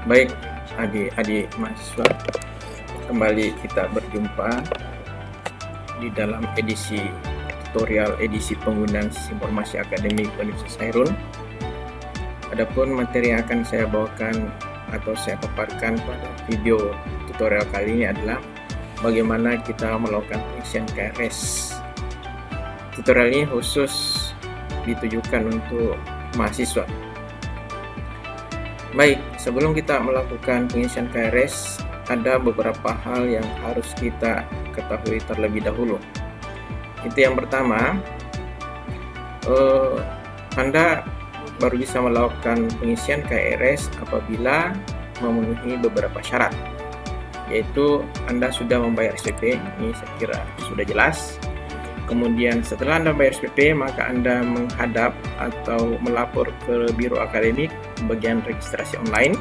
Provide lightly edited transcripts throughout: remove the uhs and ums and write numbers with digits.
Baik, adik-adik mahasiswa, kembali kita berjumpa di dalam tutorial edisi penggunaan sistem informasi akademik Universitas Hairun. Adapun materi yang akan saya bawakan atau saya paparkan pada video tutorial kali ini adalah bagaimana kita melakukan pengisian KRS. Tutorial ini khusus ditujukan untuk mahasiswa. Baik, sebelum kita melakukan pengisian KRS, ada beberapa hal yang harus kita ketahui terlebih dahulu. Itu yang pertama, Anda baru bisa melakukan pengisian KRS apabila memenuhi beberapa syarat, yaitu Anda sudah membayar SPP, ini saya kira sudah jelas. Kemudian setelah Anda bayar SPP, maka Anda menghadap atau melapor ke Biro Akademik bagian registrasi online,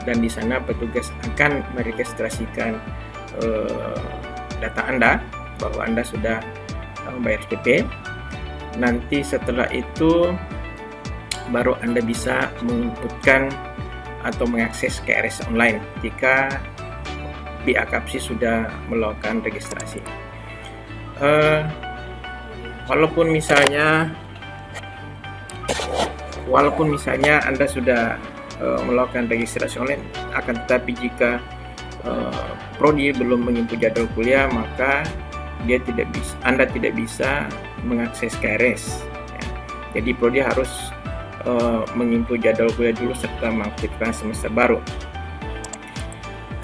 dan di sana petugas akan meregistrasikan data Anda bahwa Anda sudah membayar SPP. Nanti setelah itu baru Anda bisa menginputkan atau mengakses KRS online jika BAKAPSI sudah melakukan registrasi. Walaupun misalnya Anda sudah melakukan registrasi online, akan tetapi jika prodi belum menginput jadwal kuliah, maka Anda tidak bisa mengakses KRS. Ya. Jadi prodi harus menginput jadwal kuliah dulu serta mengaktifkan semester baru.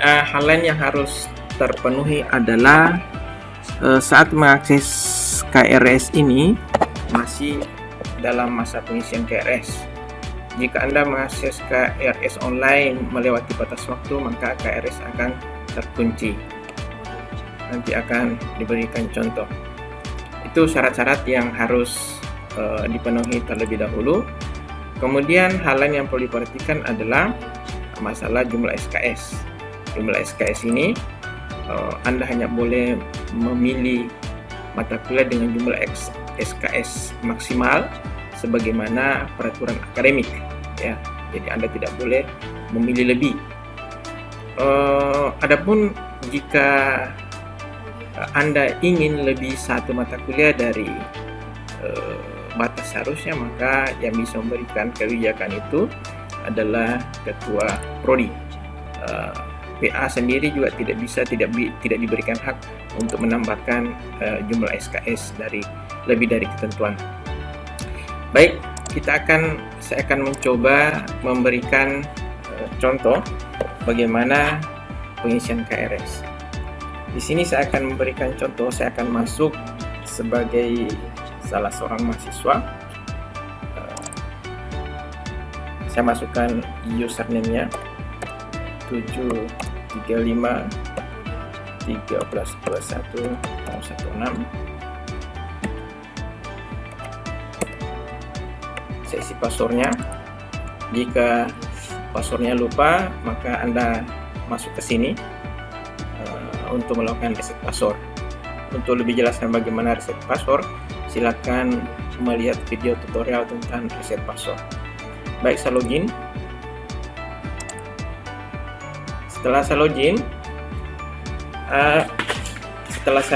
Hal lain yang harus terpenuhi adalah saat mengakses KRS ini masih dalam masa pengisian KRS. Jika Anda mengakses KRS online melewati batas waktu, maka KRS akan terkunci. Nanti akan diberikan contoh. Itu syarat-syarat yang harus dipenuhi terlebih dahulu. Kemudian hal lain yang perlu diperhatikan adalah masalah jumlah SKS. Jumlah SKS ini Anda hanya boleh memilih mata kuliah dengan jumlah SKS maksimal sebagaimana peraturan akademik, ya. Jadi Anda tidak boleh memilih lebih. Adapun jika Anda ingin lebih satu mata kuliah dari batas seharusnya, maka yang bisa memberikan kebijakan itu adalah ketua prodi. PA sendiri juga tidak diberikan hak untuk menambahkan jumlah SKS lebih dari ketentuan. Baik, saya akan mencoba memberikan contoh bagaimana pengisian KRS. Di sini saya akan memberikan contoh. Saya akan masuk sebagai salah seorang mahasiswa. Saya masukkan username-nya 735132116. Saya isi passwordnya. Jika passwordnya lupa, maka Anda masuk ke sini untuk melakukan reset password. Untuk lebih jelasnya bagaimana reset password, silakan melihat video tutorial tentang reset password. Baik, saya login. Setelah saya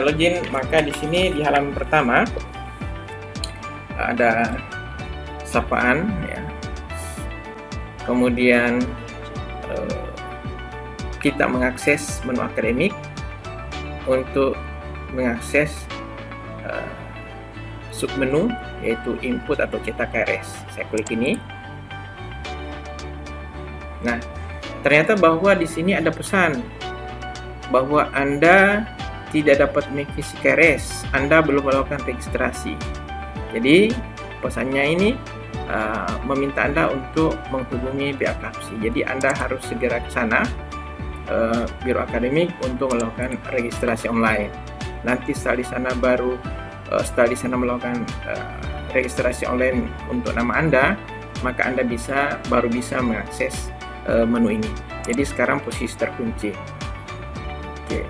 login, maka di sini di halaman pertama ada sapaan, ya. Kemudian kita mengakses menu akademik untuk mengakses submenu, yaitu input atau cetak KRS. Saya klik ini. Nah, ternyata bahwa di sini ada pesan bahwa Anda tidak dapat mengisi KRS, Anda belum melakukan registrasi. Jadi pesannya ini meminta Anda untuk menghubungi BAKAPSI. Jadi Anda harus segera ke sana, Biro Akademik, untuk melakukan registrasi online. Nanti setelah di sana melakukan registrasi online untuk nama Anda, maka Anda baru bisa mengakses menu ini. Jadi sekarang posisi terkunci. Oke,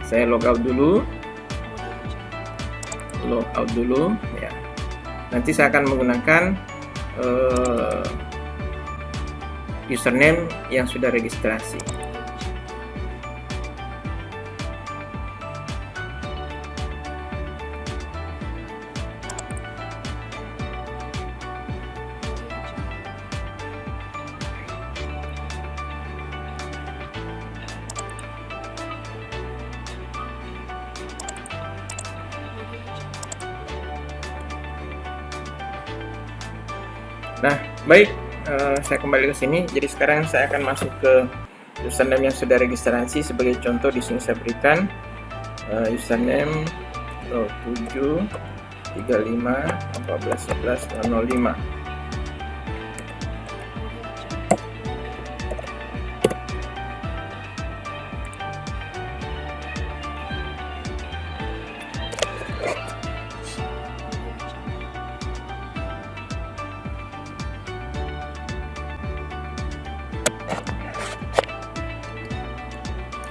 saya logout dulu, ya. Nanti saya akan menggunakan username yang sudah registrasi. Nah, baik, saya kembali ke sini. Jadi sekarang saya akan masuk ke username yang sudah registrasi. Sebagai contoh di sini saya berikan username 7 35 14 11 05.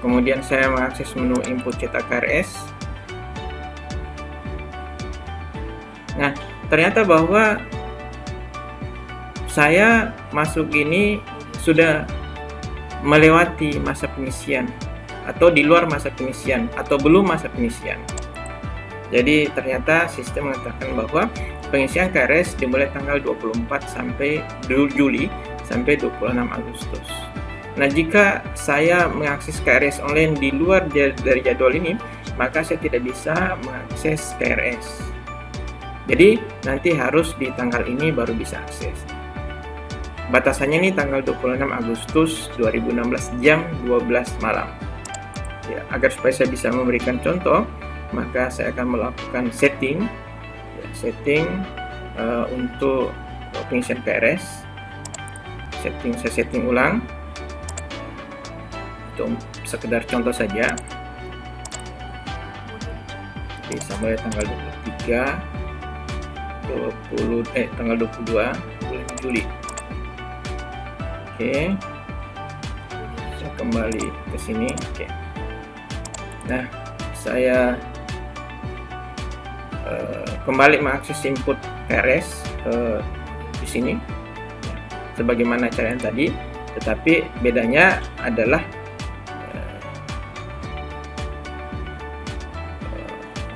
Kemudian saya mengakses menu input cetak KRS. Nah, ternyata bahwa saya masuk ini sudah melewati masa pengisian atau di luar masa pengisian atau belum masa pengisian. Jadi ternyata sistem mengatakan bahwa pengisian KRS dimulai tanggal 24 sampai Juli sampai 26 Agustus. Nah, jika saya mengakses KRS online di luar dari jadwal ini, maka saya tidak bisa mengakses KRS. Jadi, nanti harus di tanggal ini baru bisa akses. Batasannya ini tanggal 26 Agustus 2016 jam 12 malam. Ya, agar supaya saya bisa memberikan contoh, maka saya akan melakukan setting untuk pengisian KRS. Saya setting ulang. Untuk sekedar contoh saja, jadi sampai tanggal 22 bulan Juli. Oke, saya kembali ke sini. Oke, nah saya kembali mengakses input KRS di sini, sebagaimana cara yang tadi, tetapi bedanya adalah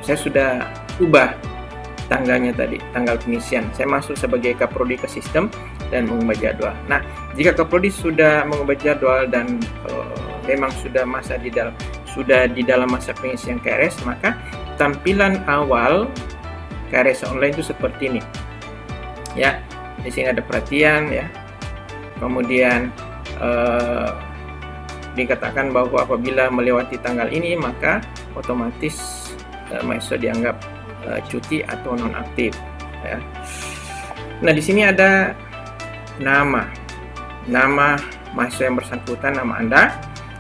saya sudah ubah tanggalnya tadi, tanggal pengisian. Saya masuk sebagai kaprodi ke sistem dan mengubah jadwal. Nah, jika kaprodi sudah mengubah jadwal dan memang sudah di dalam masa pengisian KRS, maka tampilan awal KRS online itu seperti ini. Ya, di sini ada perhatian ya. Kemudian dikatakan bahwa apabila melewati tanggal ini, maka otomatis mahasiswa dianggap cuti atau nonaktif. Ya. Nah, di sini ada nama mahasiswa yang bersangkutan, nama Anda.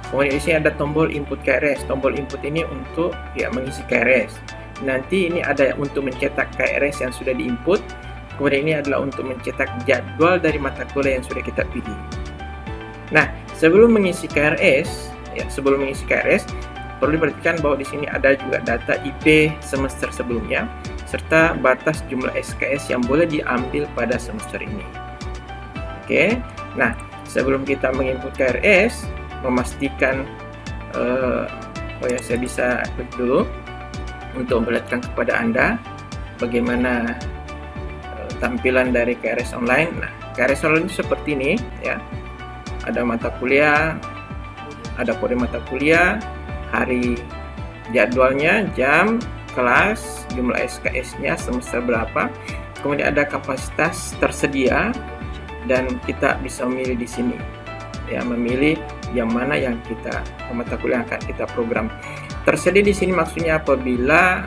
Kemudian di sini ada tombol input KRS. Tombol input ini untuk mengisi KRS. Nanti ini ada untuk mencetak KRS yang sudah diinput. Kemudian ini adalah untuk mencetak jadwal dari mata kuliah yang sudah kita pilih. Nah, sebelum mengisi KRS, perlu diperhatikan bahwa di sini ada juga data IP semester sebelumnya serta batas jumlah SKS yang boleh diambil pada semester ini. Oke, nah sebelum kita menginput KRS, memastikan saya bisa klik dulu untuk memperlihatkan kepada Anda bagaimana tampilan dari KRS online. Nah, KRS online itu seperti ini ya. Ada mata kuliah, ada kode mata kuliah, hari jadwalnya, jam, kelas, jumlah SKS-nya, semester berapa, kemudian ada kapasitas tersedia, dan kita bisa memilih di sini, ya, memilih yang mana yang kita mata kuliah akan kita program. Tersedia di sini maksudnya apabila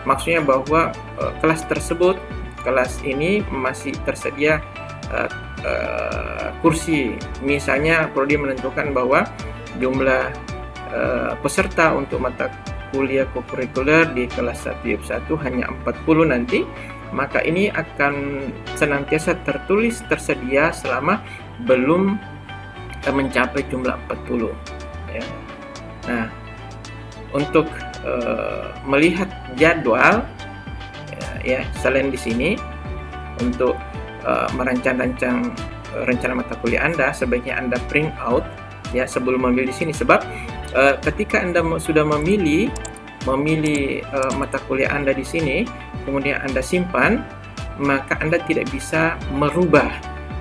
maksudnya bahwa kelas ini masih tersedia kursi. Misalnya prodi menentukan bahwa jumlah peserta untuk mata kuliah kokurikuler di kelas 1 hanya 40 nanti, maka ini akan senantiasa tersedia selama belum mencapai jumlah 40 ya. Nah, untuk melihat jadwal ya, selain di sini untuk merancang-rancang rencana mata kuliah Anda, sebaiknya Anda print out ya sebelum memilih di sini, sebab ketika Anda sudah memilih mata kuliah Anda di sini, kemudian Anda simpan, maka Anda tidak bisa merubah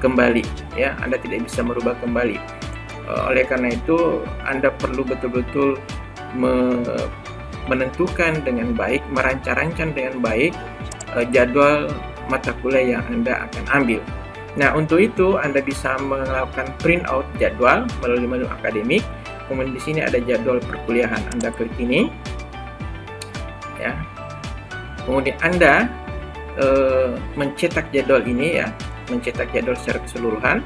kembali ya, Anda tidak bisa merubah kembali. Oleh karena itu Anda perlu betul-betul menentukan dengan baik, merancang-rancang dengan baik jadwal mata kuliah yang Anda akan ambil. Nah, untuk itu Anda bisa melakukan print out jadwal melalui menu akademik. Kemudian di sini ada jadwal perkuliahan. Anda klik ini, ya. Kemudian Anda mencetak jadwal ini ya, mencetak jadwal secara keseluruhan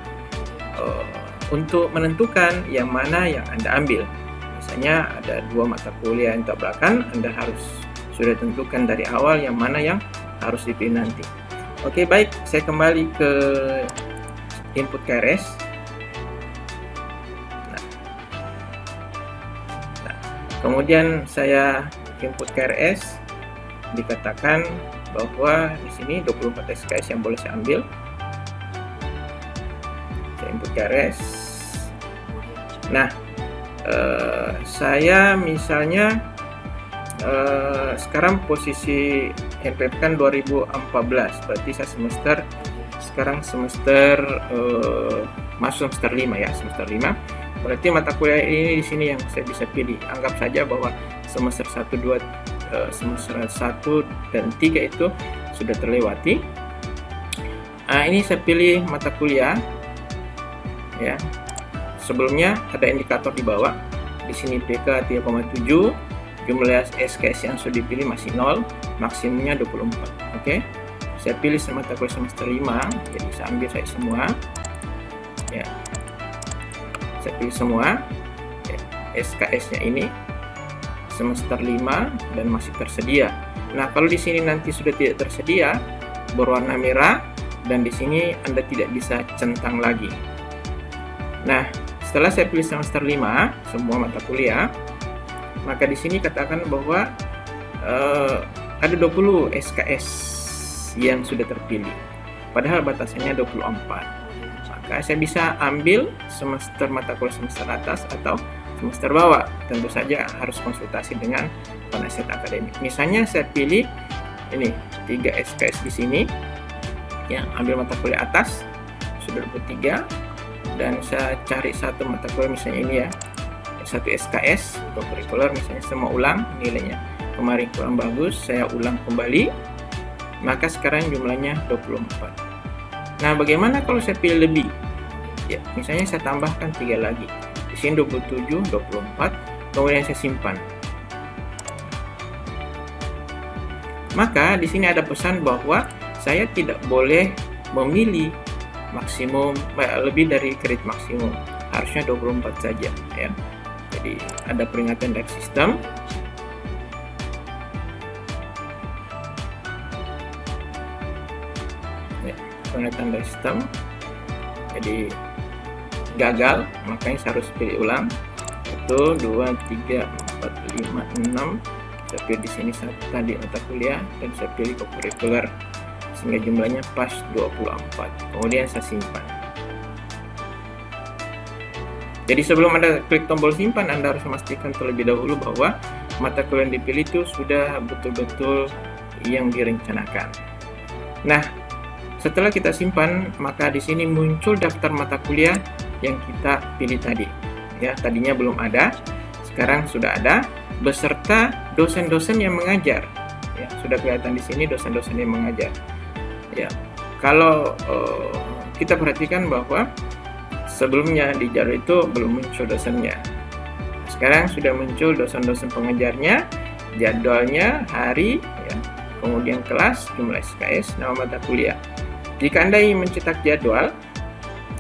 untuk menentukan yang mana yang Anda ambil. Misalnya ada 2 mata kuliah yang tabrakan, Anda harus sudah tentukan dari awal yang mana yang harus dipilih nanti. Oke, baik, saya kembali ke input KRS. Kemudian saya input KRS, dikatakan bahwa di sini 24 SKS yang boleh saya ambil. Saya input KRS. Nah, saya misalnya sekarang posisi NPM kan 2014, berarti saya sekarang semester masuk semester 5 ya, semester 5. Berarti mata kuliah ini di sini yang saya bisa pilih. Anggap saja bahwa semester 1, 2, semester 1 dan 3 itu sudah terlewati. Nah, ini saya pilih mata kuliah ya. Sebelumnya ada indikator di bawah. Di sini PK 3,7, jumlah SKS yang sudah dipilih masih 0, maksimumnya 24. Oke. Saya pilih mata kuliah semester 5, jadi saya ambil semua. Ya. Saya pilih semua. Ya. SKS-nya ini semester 5 dan masih tersedia. Nah, kalau di sini nanti sudah tidak tersedia, berwarna merah, dan di sini Anda tidak bisa centang lagi. Nah, setelah saya pilih semester 5 semua mata kuliah, maka di sini katakan bahwa ada 20 SKS yang sudah terpilih, padahal batasannya 24. Maka saya bisa ambil semester mata kuliah semester atas atau semester bawah. Tentu saja harus konsultasi dengan penasihat akademik. Misalnya saya pilih ini 3 SKS di sini, yang ambil mata kuliah atas sudah 23, dan saya cari satu mata kuliah misalnya ini ya, satu SKS untuk kurikuler, misalnya semua ulang nilainya kemarin kurang bagus, saya ulang kembali, maka sekarang jumlahnya 24. Nah, bagaimana kalau saya pilih lebih? Ya, misalnya saya tambahkan 3 lagi. Di sini 27, 24, kemudian saya simpan. Maka di sini ada pesan bahwa saya tidak boleh memilih maksimum lebih dari kredit maksimum, harusnya 24 saja ya. Jadi ada peringatan dari sistem. Ya, peringatan dari sistem. Jadi gagal, makanya saya harus pilih ulang. 1, 2, 3, 4, 5, 6. Saya pilih di sini tadi mata kuliah dan saya pilih kurikuler, sehingga jumlahnya pas 24. Kemudian saya simpan. Jadi sebelum Anda klik tombol simpan, Anda harus memastikan terlebih dahulu bahwa mata kuliah yang dipilih itu sudah betul-betul yang direncanakan. Nah, setelah kita simpan, maka di sini muncul daftar mata kuliah yang kita pilih tadi. Ya, tadinya belum ada, sekarang sudah ada, beserta dosen-dosen yang mengajar. Ya, sudah kelihatan di sini dosen-dosen yang mengajar. Ya, kalau kita perhatikan bahwa sebelumnya di jadwal itu belum muncul dosennya. Sekarang sudah muncul dosen-dosen pengajarnya, jadwalnya, hari, ya, kemudian kelas, jumlah SKS, nama mata kuliah. Jika Anda ingin mencetak jadwal,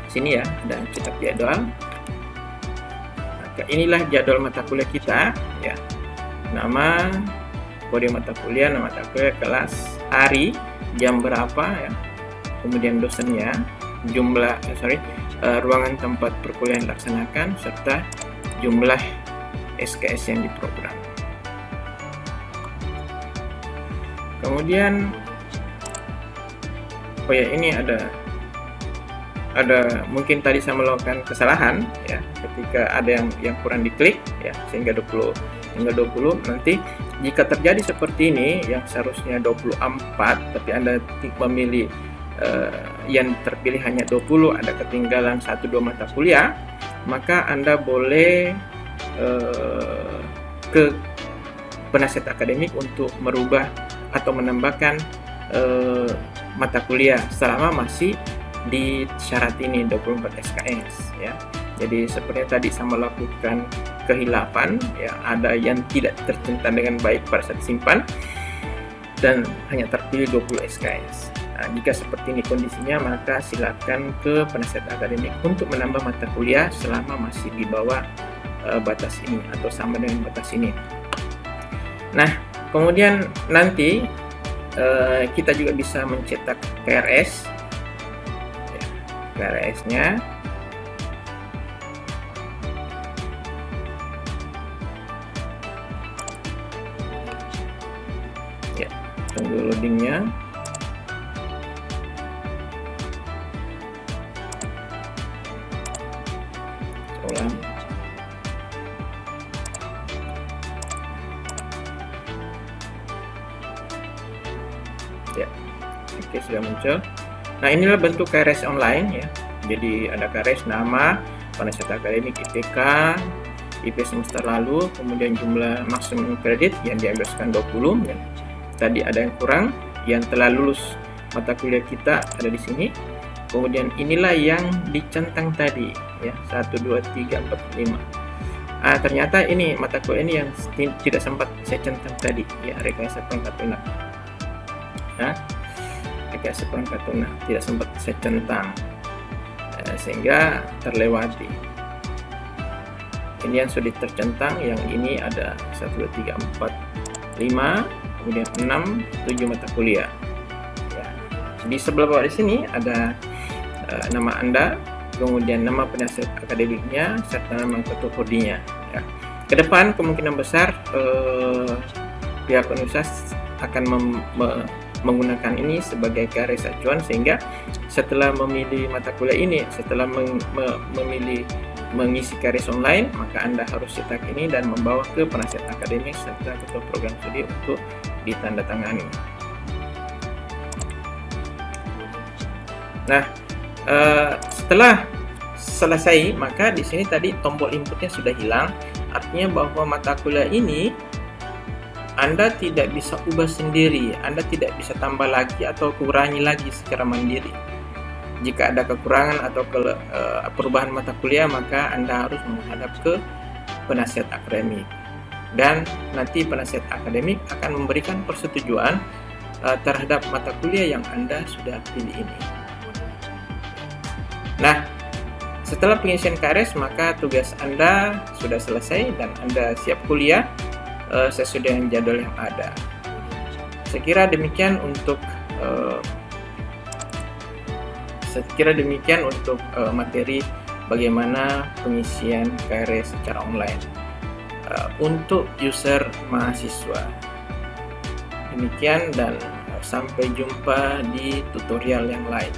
sini ya, ada cetak jadwal. Maka inilah jadwal mata kuliah kita, ya. Nama, kode mata kuliah, nama mata kuliah, kelas, hari, jam berapa ya, kemudian dosennya, jumlah ruangan tempat perkuliahan dilaksanakan, serta jumlah SKS yang diprogram. Kemudian oh ya, ini ada mungkin tadi saya melakukan kesalahan ya, ketika ada yang kurang diklik ya, sehingga 20 nanti jika terjadi seperti ini yang seharusnya 24 tapi Anda memilih yang terpilih hanya 20, ada ketinggalan 1-2 mata kuliah, maka Anda boleh ke penasihat akademik untuk merubah atau menambahkan mata kuliah selama masih di syarat ini 24 SKS ya. Jadi seperti tadi saya melakukan kehilafan ya, ada yang tidak tercentam dengan baik pada saat simpan dan hanya terpilih 20 SKS. Nah, jika seperti ini kondisinya, maka silakan ke penasihat akademik untuk menambah mata kuliah selama masih di bawah batas ini atau sama dengan batas ini. Nah, kemudian nanti kita juga bisa mencetak KRS ya, KRS-nya ya, tunggu loadingnya. Ulang. Ya, oke, sudah muncul. Nah, inilah bentuk KRS online ya. Jadi ada KRS nama, penasihat akademik, IPK, IP semester lalu, kemudian jumlah maksimum kredit yang dihabiskan 20 ya. Tadi ada yang kurang, yang telah lulus mata kuliah kita ada di sini. Kemudian inilah yang dicentang tadi ya, 1 2 3 4 5. Ternyata ini mata kuliah ini yang tidak sempat saya centang tadi ya, rekayasa perangkat lunak. Rekayasa perangkat lunak tidak sempat saya centang sehingga terlewati. Ini yang sudah tercentang, yang ini ada 1 2 3 4 5, kemudian 6 7 mata kuliah ya. Di sebelah bawah di sini ada nama Anda, kemudian nama penasihat akademiknya serta nama ketua prodinya ya. Ke depan kemungkinan besar pihak universitas akan menggunakan ini sebagai KRS acuan, sehingga setelah memilih mata kuliah ini, setelah memilih mengisi KRS online, maka Anda harus cetak ini dan membawa ke penasihat akademik serta ketua program studi untuk ditandatangani. Nah, setelah selesai, maka di sini tadi tombol inputnya sudah hilang, artinya bahwa mata kuliah ini Anda tidak bisa ubah sendiri, Anda tidak bisa tambah lagi atau kurangi lagi secara mandiri. Jika ada kekurangan atau perubahan mata kuliah, maka Anda harus menghadap ke penasihat akademik. Dan nanti penasihat akademik akan memberikan persetujuan terhadap mata kuliah yang Anda sudah pilih ini. Nah, setelah pengisian KRS, maka tugas Anda sudah selesai dan Anda siap kuliah sesuai dengan jadwal yang ada. Saya kira demikian untuk materi bagaimana pengisian KRS secara online untuk user mahasiswa. Demikian dan sampai jumpa di tutorial yang lain.